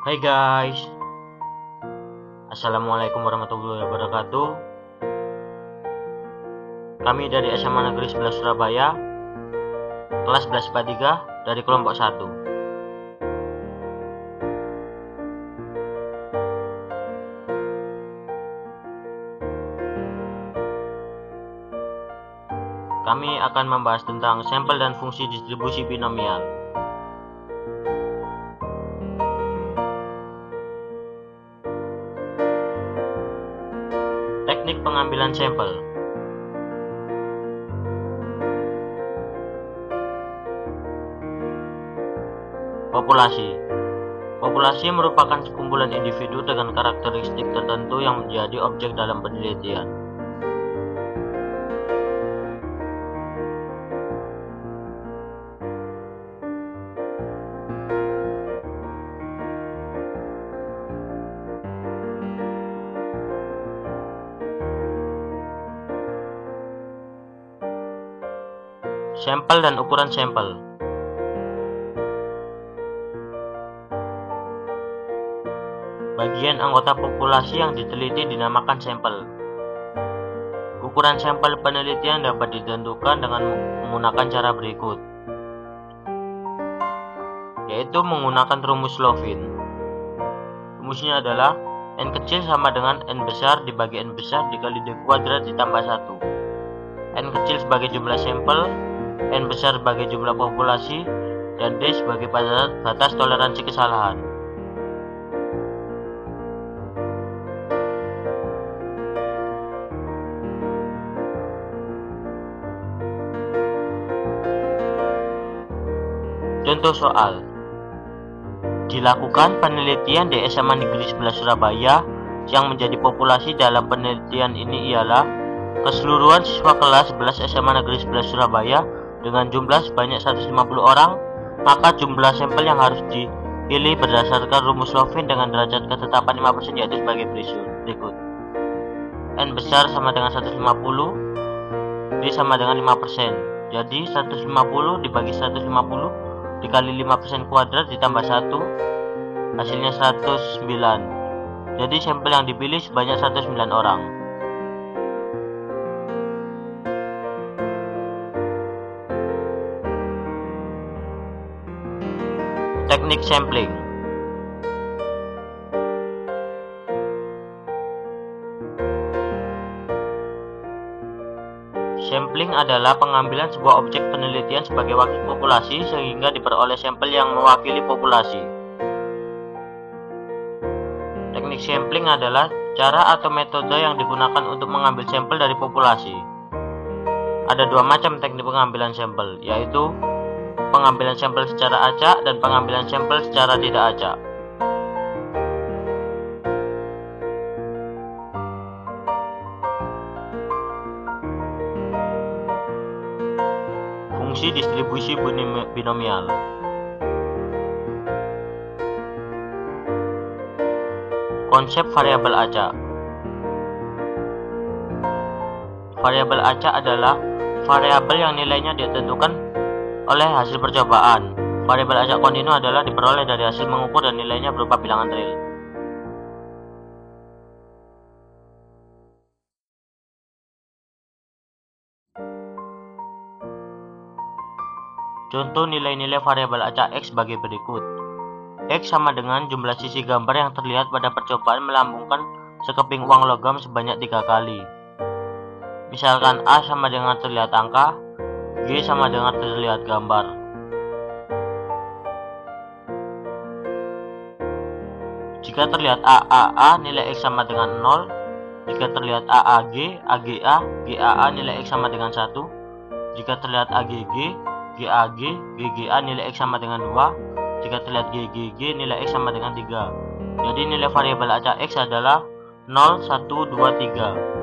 Hai guys, Assalamualaikum warahmatullahi wabarakatuh. Kami dari SMA Negeri 11 Surabaya, kelas 11 IPA 3 dari kelompok 1. Kami akan membahas tentang sampel dan fungsi distribusi binomial. Teknik pengambilan sampel. Populasi merupakan sekumpulan individu dengan karakteristik tertentu yang menjadi objek dalam penelitian. Sampel dan ukuran sampel. Bagian anggota populasi yang diteliti dinamakan sampel. Ukuran sampel penelitian dapat ditentukan dengan menggunakan cara berikut, yaitu menggunakan rumus Lovin. Rumusnya adalah N kecil sama dengan N besar dibagi N besar dikali D kuadrat ditambah 1. N kecil sebagai jumlah sampel, N besar sebagai jumlah populasi, dan D sebagai batas toleransi kesalahan. Contoh soal. Dilakukan penelitian di SMA Negeri 11 Surabaya. Yang menjadi populasi dalam penelitian ini ialah keseluruhan siswa kelas 11 SMA Negeri 11 Surabaya dengan jumlah sebanyak 150 orang, maka jumlah sampel yang harus dipilih berdasarkan rumus Lovin dengan derajat ketetapan 5% yaitu sebagai berikut. N besar sama dengan 150, D sama dengan 5%. Jadi 150 dibagi 150 dikali 5% kuadrat ditambah 1, hasilnya 109. Jadi sampel yang dipilih sebanyak 109 orang. Teknik sampling. Sampling adalah pengambilan sebuah objek penelitian sebagai wakil populasi sehingga diperoleh sampel yang mewakili populasi. Teknik sampling adalah cara atau metode yang digunakan untuk mengambil sampel dari populasi. Ada dua macam teknik pengambilan sampel, yaitu pengambilan sampel secara acak dan pengambilan sampel secara tidak acak. Fungsi distribusi binomial. Konsep variabel acak. Variabel acak adalah variabel yang nilainya ditentukan oleh hasil percobaan. Variabel acak kontinu adalah diperoleh dari hasil mengukur dan nilainya berupa bilangan real. Contoh nilai-nilai variabel acak X sebagai berikut. X sama dengan jumlah sisi gambar yang terlihat pada percobaan melambungkan sekeping uang logam sebanyak 3 kali. Misalkan A sama dengan terlihat angka, G sama dengan terlihat gambar. Jika terlihat AAA, nilai X sama dengan 0. Jika terlihat AAG, AGA, GAA, nilai X sama dengan 1. Jika terlihat AGG, GAG, GGA, nilai X sama dengan 2. Jika terlihat GGG, nilai X sama dengan 3. Jadi nilai variabel acak X adalah 0, 1, 2, 3.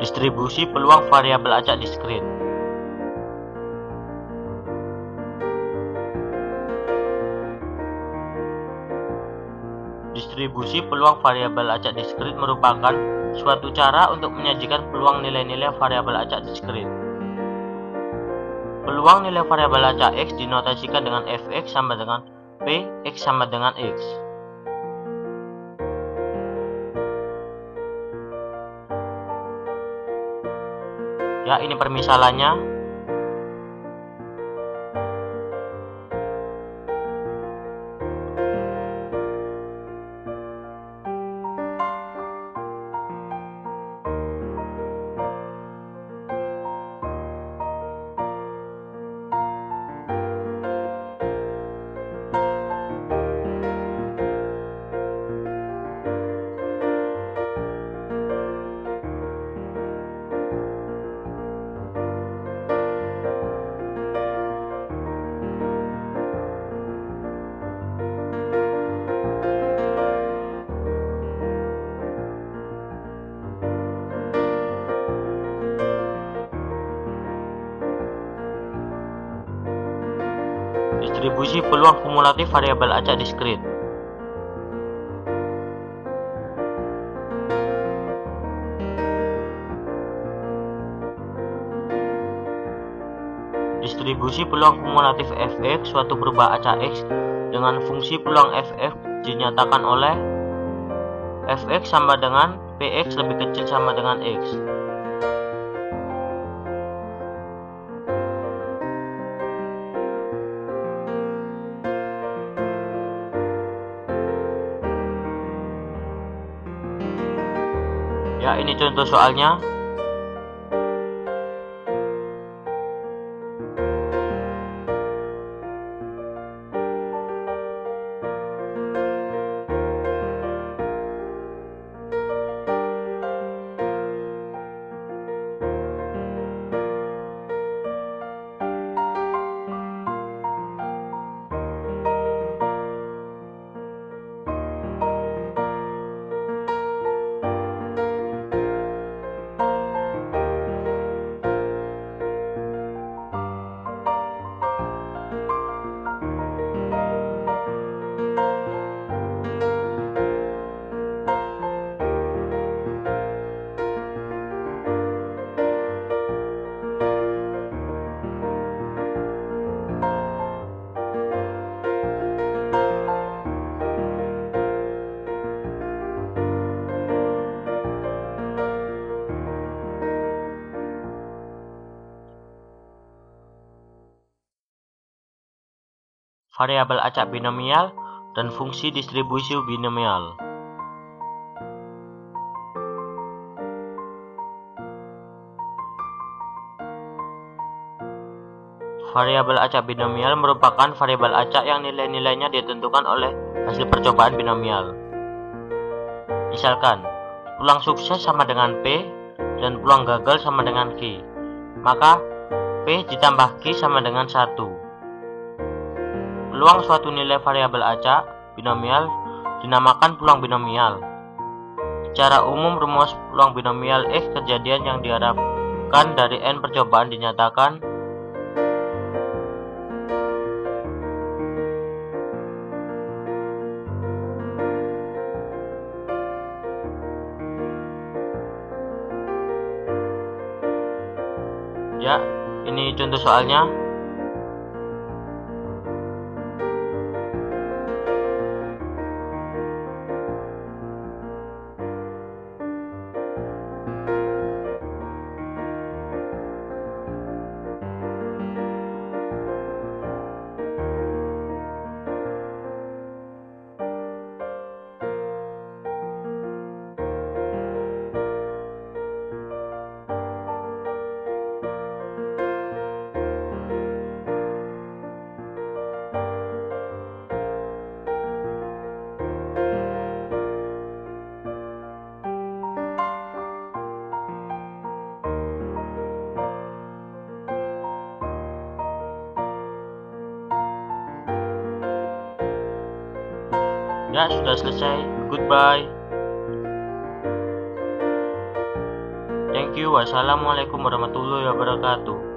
Distribusi peluang variabel acak diskrit. Distribusi peluang variabel acak diskrit merupakan suatu cara untuk menyajikan peluang nilai-nilai variabel acak diskrit. Peluang nilai variabel acak X dinotasikan dengan Fx sama dengan P, X sama dengan X. Ya, ini permisalannya. Distribusi peluang kumulatif variabel acak diskrit. Distribusi peluang kumulatif Fx suatu perubahan acak X dengan fungsi peluang Fx dinyatakan oleh Fx sama dengan Px lebih kecil sama dengan X. Ya, ini contoh soalnya. Variabel acak binomial dan fungsi distribusi binomial. Variabel acak binomial merupakan variabel acak yang nilai-nilainya ditentukan oleh hasil percobaan binomial. Misalkan, peluang sukses sama dengan P dan peluang gagal sama dengan Q. Maka, P ditambah Q sama dengan 1. Peluang suatu nilai variabel acak binomial dinamakan peluang binomial. Secara umum, rumus peluang binomial X kejadian yang diharapkan dari N percobaan dinyatakan ya, ini contoh soalnya. Ya, sudah selesai. Goodbye. Thank you. Wassalamualaikum warahmatullahi wabarakatuh.